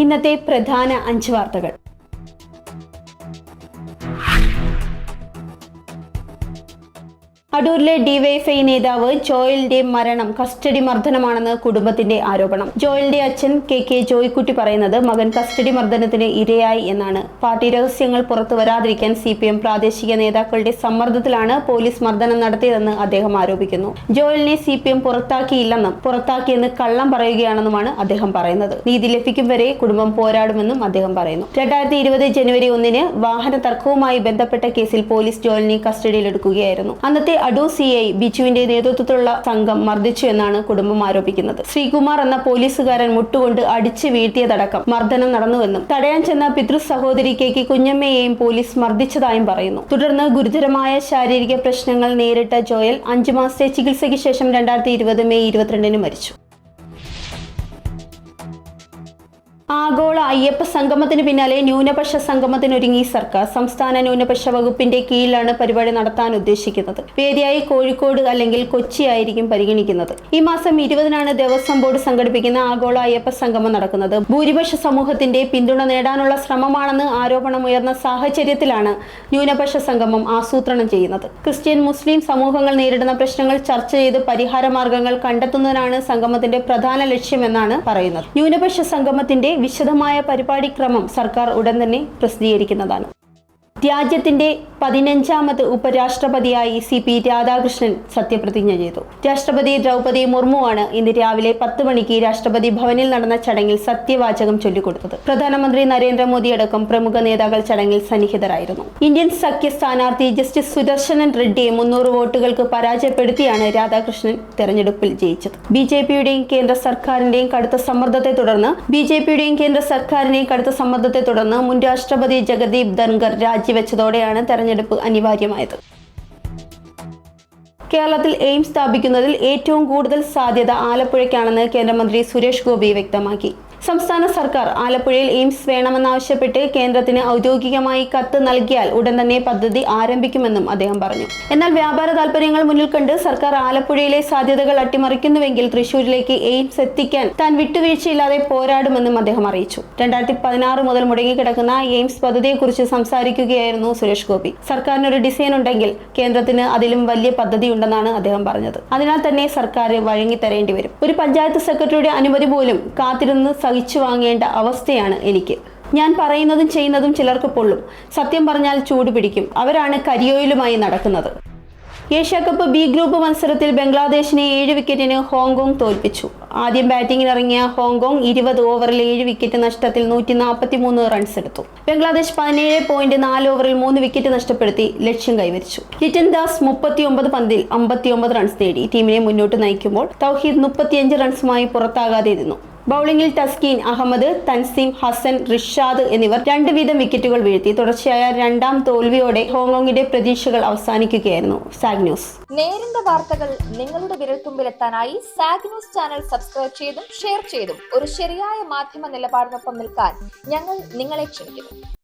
ഇന്നത്തെ പ്രധാന 5 വാർത്തകൾ. അടൂരിലെ ഡിവൈഎഫ്ഐ നേതാവ് ജോയലിന്റെ മരണം കസ്റ്റഡി മർദ്ദനമാണെന്ന് കുടുംബത്തിന്റെ ആരോപണം. ജോയലിന്റെ അച്ഛൻ കെ ജോയിക്കുട്ടി പറയുന്നത് മകൻ കസ്റ്റഡി മർദ്ദനത്തിന് ഇരയായി എന്നാണ്. പാർട്ടി രഹസ്യങ്ങൾ പുറത്തു വരാതിരിക്കാൻ CPM പ്രാദേശിക നേതാക്കളുടെ സമ്മർദ്ദത്തിലാണ് പോലീസ് മർദ്ദനം നടത്തിയതെന്ന് അദ്ദേഹം ആരോപിക്കുന്നു. ജോയലിനെ CPM പുറത്താക്കിയില്ലെന്നും പുറത്താക്കിയെന്ന് കള്ളം പറയുകയാണെന്നുമാണ് അദ്ദേഹം പറയുന്നത്. നീതി ലഭിക്കും വരെ കുടുംബം പോരാടുമെന്നും അദ്ദേഹം പറയുന്നു. 2020 ജനുവരി 1 വാഹന തർക്കവുമായി ബന്ധപ്പെട്ട കേസിൽ പോലീസ് ജോയലിനെ കസ്റ്റഡിയിലെടുക്കുകയായിരുന്നു. അന്നത്തെ അടൂർ CI ബിജുവിന്റെ നേതൃത്വത്തിലുള്ള സംഘം മർദ്ദിച്ചു എന്നാണ് കുടുംബം ആരോപിക്കുന്നത്. ശ്രീകുമാർ എന്ന പോലീസുകാരൻ മുട്ടുകൊണ്ട് അടിച്ചു വീഴ്ത്തിയതടക്കം മർദ്ദനം നടന്നുവെന്നും തടയാൻ ചെന്ന പിതൃ സഹോദരി KK കുഞ്ഞമ്മയെയും പോലീസ് മർദ്ദിച്ചതായും പറയുന്നു. തുടർന്ന് ഗുരുതരമായ ശാരീരിക പ്രശ്നങ്ങൾ നേരിട്ട ജോയൽ 5 മാസത്തെ ചികിത്സയ്ക്ക് ശേഷം 2020 മെയ് 22 മരിച്ചു. ആഗോള അയ്യപ്പ സംഗമത്തിന് പിന്നാലെ ന്യൂനപക്ഷ സംഗമത്തിനൊരുങ്ങി സർക്കാർ. സംസ്ഥാന ന്യൂനപക്ഷ വകുപ്പിന്റെ കീഴിലാണ് പരിപാടി നടത്താൻ ഉദ്ദേശിക്കുന്നത്. വേദിയായി കോഴിക്കോട് അല്ലെങ്കിൽ കൊച്ചി ആയിരിക്കും പരിഗണിക്കുന്നത്. ഈ മാസം 20 ദേവസ്വം ബോർഡ് സംഘടിപ്പിക്കുന്ന ആഗോള അയ്യപ്പ സംഗമം നടക്കുന്നത്. ഭൂരിപക്ഷ സമൂഹത്തിന്റെ പിന്തുണ നേടാനുള്ള ശ്രമമാണെന്ന് ആരോപണമുയർന്ന സാഹചര്യത്തിലാണ് ന്യൂനപക്ഷ സംഗമം ആസൂത്രണം ചെയ്യുന്നത്. ക്രിസ്ത്യൻ മുസ്ലിം സമൂഹങ്ങൾ നേരിടുന്ന പ്രശ്നങ്ങൾ ചർച്ച ചെയ്ത് പരിഹാര മാർഗങ്ങൾ കണ്ടെത്തുന്നതിനാണ് സംഗമത്തിന്റെ പ്രധാന ലക്ഷ്യമെന്നാണ് പറയുന്നത്. ന്യൂനപക്ഷ സംഗമത്തിന്റെ വിശദമായ പരിപാടിക്രമം സർക്കാർ ഉടൻ തന്നെ പ്രസിദ്ധീകരിക്കുന്നതാണ്. രാജ്യത്തിന്റെ 15ാമത് ഉപരാഷ്ട്രപതിയായി CP രാധാകൃഷ്ണൻ സത്യപ്രതിജ്ഞ ചെയ്തു. രാഷ്ട്രപതി ദ്രൗപദി മുർമുവാണ് ഇന്ന് രാവിലെ 10 മണിക്ക് രാഷ്ട്രപതി ഭവനിൽ നടന്ന ചടങ്ങിൽ സത്യവാചകം ചൊല്ലിക്കൊടുത്തത്. പ്രധാനമന്ത്രി നരേന്ദ്രമോദി അടക്കം പ്രമുഖ നേതാക്കൾ ചടങ്ങിൽ സന്നിഹിതരായിരുന്നു. ഇന്ത്യൻ സഖ്യ സ്ഥാനാർത്ഥി ജസ്റ്റിസ് സുദർശനൻ റെഡ്ഡിയെ 300 വോട്ടുകൾക്ക് പരാജയപ്പെടുത്തിയാണ് രാധാകൃഷ്ണൻ തെരഞ്ഞെടുപ്പിൽ ജയിച്ചത്. BJPയുടെയും കേന്ദ്ര സർക്കാരിന്റെയും കടുത്ത സമ്മർദ്ദത്തെ തുടർന്ന് മുൻ രാഷ്ട്രപതി ജഗദീപ് ധൻഖർ രാജിവെച്ചതോടെയാണ് തെരഞ്ഞെടുപ്പ് അനിവാര്യമായത്. കേരളത്തിൽ എയിംസ് സ്ഥാപിക്കുന്നതിൽ ഏറ്റവും കൂടുതൽ സാധ്യത ആലപ്പുഴയ്ക്കാണെന്ന് കേന്ദ്രമന്ത്രി സുരേഷ് ഗോപി വ്യക്തമാക്കി. സംസ്ഥാന സർക്കാർ ആലപ്പുഴയിൽ എയിംസ് വേണമെന്നാവശ്യപ്പെട്ട് കേന്ദ്രത്തിന് ഔദ്യോഗികമായി കത്ത് നൽകിയാൽ ഉടൻ തന്നെ പദ്ധതി ആരംഭിക്കുമെന്നും അദ്ദേഹം പറഞ്ഞു. എന്നാൽ വ്യാപാര താൽപര്യങ്ങൾ മുന്നിൽ കണ്ട് സർക്കാർ ആലപ്പുഴയിലെ സാധ്യതകൾ അട്ടിമറിക്കുന്നുവെങ്കിൽ തൃശൂരിലേക്ക് എയിംസ് എത്തിക്കാൻ താൻ വിട്ടുവീഴ്ചയില്ലാതെ പോരാടുമെന്നും അദ്ദേഹം അറിയിച്ചു. 2016 മുതൽ മുടങ്ങിക്കിടക്കുന്ന എയിംസ് പദ്ധതിയെക്കുറിച്ച് സംസാരിക്കുകയായിരുന്നു സുരേഷ് ഗോപി. സർക്കാരിനൊരു ഡിസൈൻ ഉണ്ടെങ്കിൽ കേന്ദ്രത്തിന് അതിലും വലിയ പദ്ധതി ഉണ്ടെന്നാണ് അദ്ദേഹം പറഞ്ഞത്. അതിനാൽ തന്നെ സർക്കാർ വഴങ്ങിത്തരേണ്ടി വരും. ഒരു പഞ്ചായത്ത് സെക്രട്ടറിയുടെ അനുമതി പോലും കാത്തിരുന്ന് സഹിച്ചു വാങ്ങേണ്ട അവസ്ഥയാണ് എനിക്ക്. ഞാൻ പറയുന്നതും ചെയ്യുന്നതും ചിലർക്ക് പൊള്ളും. സത്യം പറഞ്ഞാൽ ചൂട് പിടിക്കും. അവരാണ് കരിയോയിലുമായി നടക്കുന്നത്. ഏഷ്യാകപ്പ് B ഗ്രൂപ്പ് മത്സരത്തിൽ ബംഗ്ലാദേശിനെ 7 വിക്കറ്റിന് ഹോങ്കോങ് തോൽപ്പിച്ചു. ആദ്യം ബാറ്റിംഗിനിറങ്ങിയ ഹോങ്കോങ് 20 ഓവറിൽ 7 വിക്കറ്റ് നഷ്ടത്തിൽ 143 റൺസ് എടുത്തു. ബംഗ്ലാദേശ് 17.4 ഓവറിൽ 3 വിക്കറ്റ് നഷ്ടപ്പെടുത്തി ലക്ഷ്യം കൈവരിച്ചു. ലിറ്റൻ ദാസ് 39 പന്തിൽ 59 റൺസ് നേടി ടീമിനെ മുന്നോട്ട് നയിക്കുമ്പോൾ തൗഹീദ് 35 റൺസുമായി പുറത്താകാതെ നിന്നു. ബൌളിംഗിൽ തസ്കീൻ അഹമ്മദ്, തൻസീം, ഹസൻ, റിഷാദ് എന്നിവർ 2 വീതം വിക്കറ്റുകൾ വീഴ്ത്തി. തുടർച്ചയായ 2ാം തോൽവിയോടെ ഹോങ്കോങ്ങിന്റെ പ്രതീക്ഷകൾ അവസാനിക്കുകയായിരുന്നു. Zag news. നേരിന്റെ വാർത്തകൾ നിങ്ങളുടെ വിരൽത്തുമ്പിലെത്താനായി സാഗ് ന്യൂസ് ചാനൽ സബ്സ്ക്രൈബ് ചെയ്തും ഷെയർ ചെയ്തും ഒരു ശരിയായ മാധ്യമ നിലപാടിനൊപ്പം നിൽക്കാൻ ഞങ്ങൾ നിങ്ങളെ ക്ഷണിക്കുന്നു.